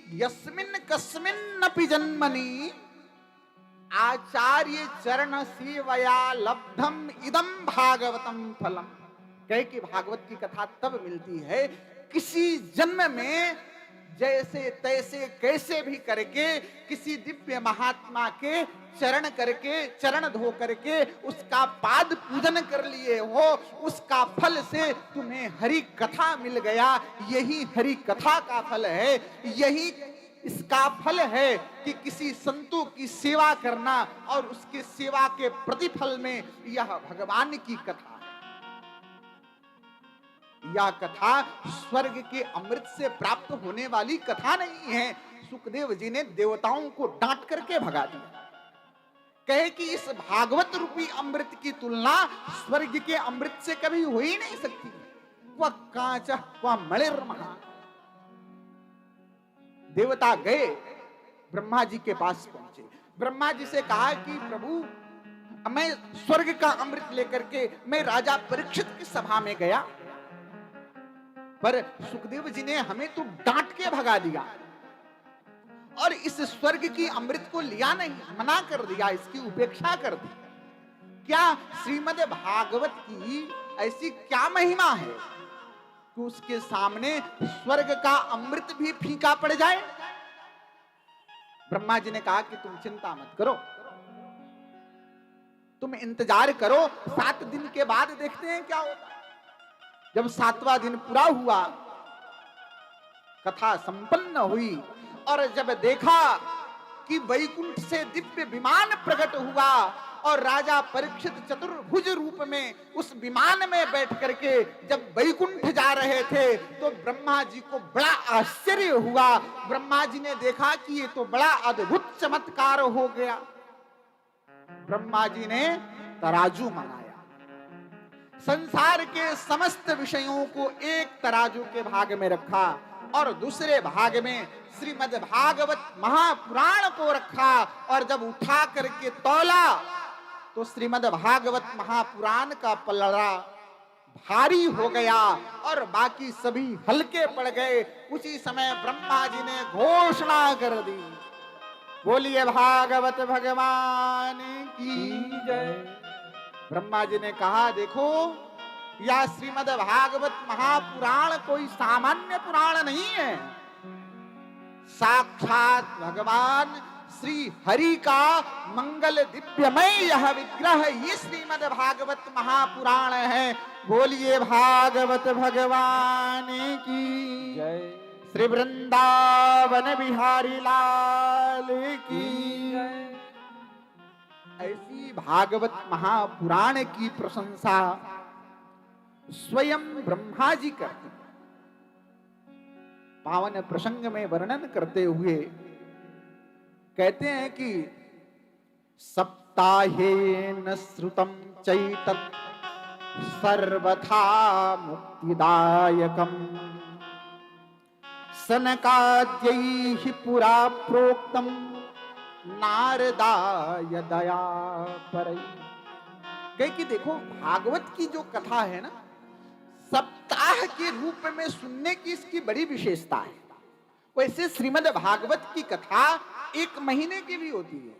यस्मिन् कस्मिन्नपि जन्मनि आचार्य चरण सेवया लब्धम इदम भागवतम फलम। कहे कि भागवत की कथा तब मिलती है किसी जन्म में जैसे तैसे कैसे भी करके किसी दिव्य महात्मा के चरण करके चरण धो करके उसका पाद पूजन कर लिए हो, उसका फल से तुम्हें हरि कथा मिल गया। यही हरि कथा का फल है, यही इसका फल है कि किसी संतों की सेवा करना और उसके सेवा के प्रतिफल में यह भगवान की कथा। यह कथा स्वर्ग के अमृत से प्राप्त होने वाली कथा नहीं है। सुखदेव जी ने देवताओं को डांट करके भगा दिया। कहे कि इस भागवत रूपी अमृत की तुलना स्वर्ग के अमृत से कभी हो ही नहीं सकती। वह कांच वह मणिर्महा। देवता गए ब्रह्मा जी के पास पहुंचे। ब्रह्मा जी से कहा कि प्रभु मैं स्वर्ग का अमृत लेकर के मैं राजा परीक्षित की सभा में गया, पर सुखदेव जी ने हमें तो डांट के भगा दिया और इस स्वर्ग की अमृत को लिया नहीं, मना कर दिया, इसकी उपेक्षा कर दी। क्या श्रीमद् भागवत की ऐसी क्या महिमा है कि उसके सामने स्वर्ग का अमृत भी फीका पड़ जाए? ब्रह्मा जी ने कहा कि तुम चिंता मत करो, तुम इंतजार करो, 7 दिन के बाद देखते हैं क्या होता है। जब 7वां दिन पूरा हुआ, कथा संपन्न हुई और जब देखा कि वैकुंठ से दिव्य विमान प्रकट हुआ और राजा परीक्षित चतुर्भुज रूप में उस विमान में बैठ करके जब वैकुंठ जा रहे थे तो ब्रह्मा जी को बड़ा आश्चर्य हुआ। ब्रह्मा जी ने देखा कि ये तो बड़ा अद्भुत चमत्कार हो गया। ब्रह्मा जी ने तराजू मंगाया, संसार के समस्त विषयों को एक तराजू के भाग में रखा और दूसरे भाग में श्रीमद् भागवत महापुराण को रखा और जब उठा करके तौला तो श्रीमद् भागवत महापुराण का पलड़ा भारी हो गया और बाकी सभी हल्के पड़ गए। उसी समय ब्रह्मा जी ने घोषणा कर दी, बोलिए भागवत भगवान की जय। ब्रह्मा जी ने कहा, देखो यह श्रीमद् भागवत महापुराण कोई सामान्य पुराण नहीं है, साक्षात भगवान श्री हरि का मंगल दिव्यमय यह विग्रह ये श्रीमद् भागवत महापुराण है। बोलिए भागवत भगवान की जय। श्री वृंदावन बिहारी लाल की जय। ऐसी भागवत महापुराण की प्रशंसा स्वयं ब्रह्मा जी करते, पावन प्रसंग में वर्णन करते हुए कहते हैं कि सप्ताहेन श्रुतम चैतत् सर्वथा मुक्तिदायकम सनकाद्यैः पुरा प्रोक्तम नारदाय दया परई। कहे कि देखो भागवत की जो कथा है ना, सप्ताह के रूप में सुनने की इसकी बड़ी विशेषता है। वैसे श्रीमद् भागवत की कथा 1 महीने की भी होती है,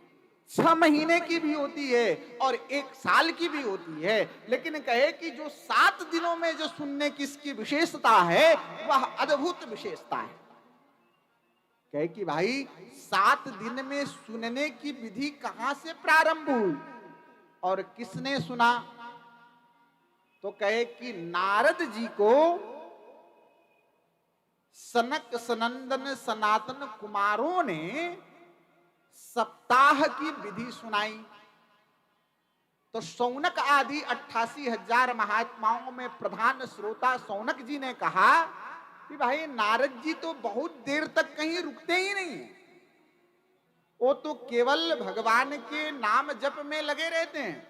6 महीने की भी होती है और 1 साल की भी होती है, लेकिन कहे कि जो 7 दिनों में जो सुनने की इसकी विशेषता है वह अद्भुत विशेषता है। कहे कि भाई 7 दिन में सुनने की विधि कहां से प्रारंभ हुई और किसने सुना? तो कहे कि नारद जी को सनक सनंदन सनातन कुमारों ने सप्ताह की विधि सुनाई। तो शौनक आदि 88,000 महात्माओं में प्रधान श्रोता शौनक जी ने कहा कि भाई नारद जी तो बहुत देर तक कहीं रुकते ही नहीं, वो तो केवल भगवान के नाम जप में लगे रहते हैं,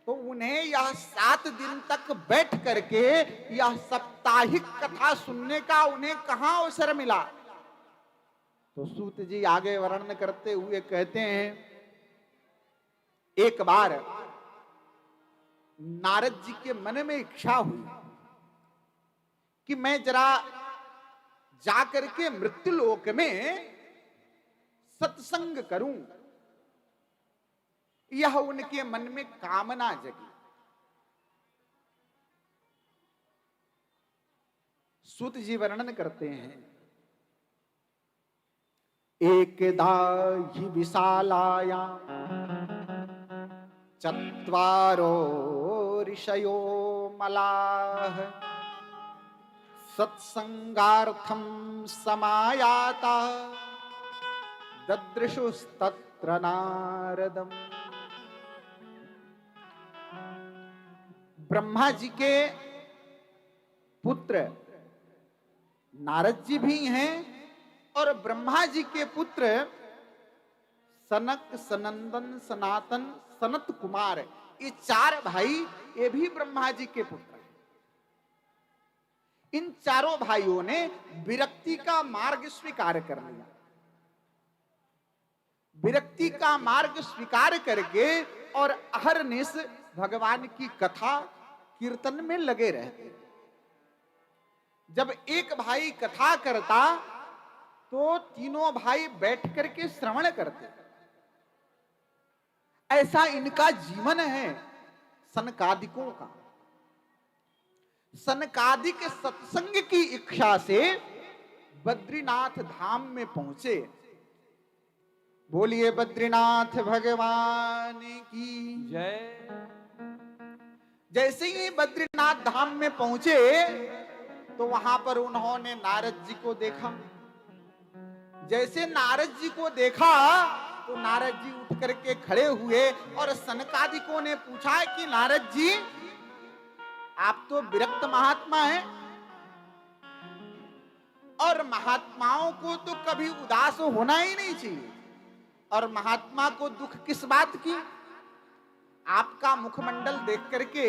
तो उन्हें यह 7 दिन तक बैठ करके यह साप्ताहिक कथा सुनने का उन्हें कहां अवसर मिला? तो सूत जी आगे वर्णन करते हुए कहते हैं, एक बार नारद जी के मन में इच्छा हुई कि मैं जरा जाकर के मृत्युलोक में सत्संग करूं, यह उनके मन में कामना जगी। सूत जी वर्णन करते हैं, एकदा हि विशालाया चत्वारो ऋषयो मलाः सत्संगार्थं समायाता ददृशुस्तत्र नारदम्। ब्रह्मा जी के पुत्र नारद जी भी हैं और ब्रह्मा जी के पुत्र सनक, सनंदन, सनातन, सनत कुमार, ये चार भाई, ये भी ब्रह्मा जी के पुत्र हैं। इन चारों भाइयों ने विरक्ति का मार्ग स्वीकार कर लिया। विरक्ति का मार्ग स्वीकार करके और अहरनिश भगवान की कथा कीर्तन में लगे रहते। जब एक भाई कथा करता तो तीनों भाई बैठ करके श्रवण करते। ऐसा इनका जीवन है सनकादिकों का। सनकादिक सत्संग की इच्छा से बद्रीनाथ धाम में पहुंचे। बोलिए बद्रीनाथ भगवान की जय। जैसे ही बद्रीनाथ धाम में पहुंचे तो वहां पर उन्होंने नारद जी को देखा। जैसे नारद जी को देखा तो नारद जी उठ करके खड़े हुए और सनकादिकों ने पूछा कि नारद जी, आप तो विरक्त महात्मा हैं और महात्माओं को तो कभी उदास होना ही नहीं चाहिए, और महात्मा को दुख किस बात की? आपका मुखमंडल देख करके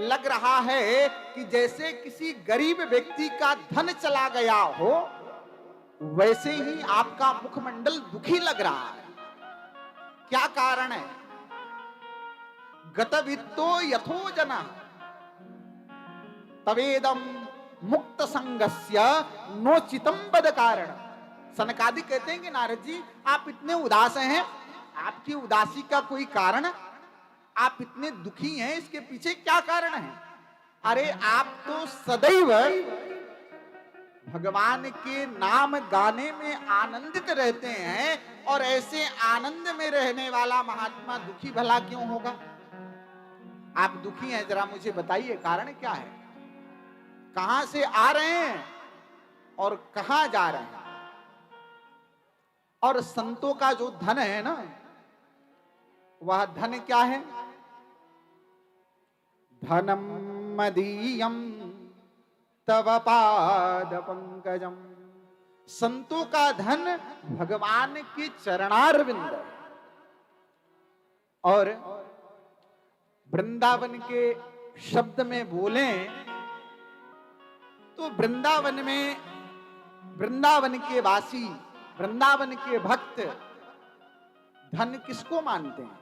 लग रहा है कि जैसे किसी गरीब व्यक्ति का धन चला गया हो, वैसे ही आपका मुखमंडल दुखी लग रहा है। क्या कारण है? गतवित्तो यथो जना तवेदम मुक्त संगस्य नोचितम बद कारण। सनकादि कहते हैं कि नारद जी, आप इतने उदास हैं, आपकी उदासी का कोई कारण? आप इतने दुखी हैं, इसके पीछे क्या कारण है? अरे आप तो सदैव भगवान के नाम गाने में आनंदित रहते हैं, और ऐसे आनंद में रहने वाला महात्मा दुखी भला क्यों होगा? आप दुखी हैं, जरा मुझे बताइए कारण क्या है? कहां से आ रहे हैं और कहां जा रहे हैं? और संतों का जो धन है ना, वह धन क्या है? धनम मदीयम तव पाद पंकजम। संतों का धन भगवान के चरणारविंद। और वृंदावन के शब्द में बोलें तो वृंदावन में, वृंदावन के वासी, वृंदावन के भक्त धन किसको मानते हैं?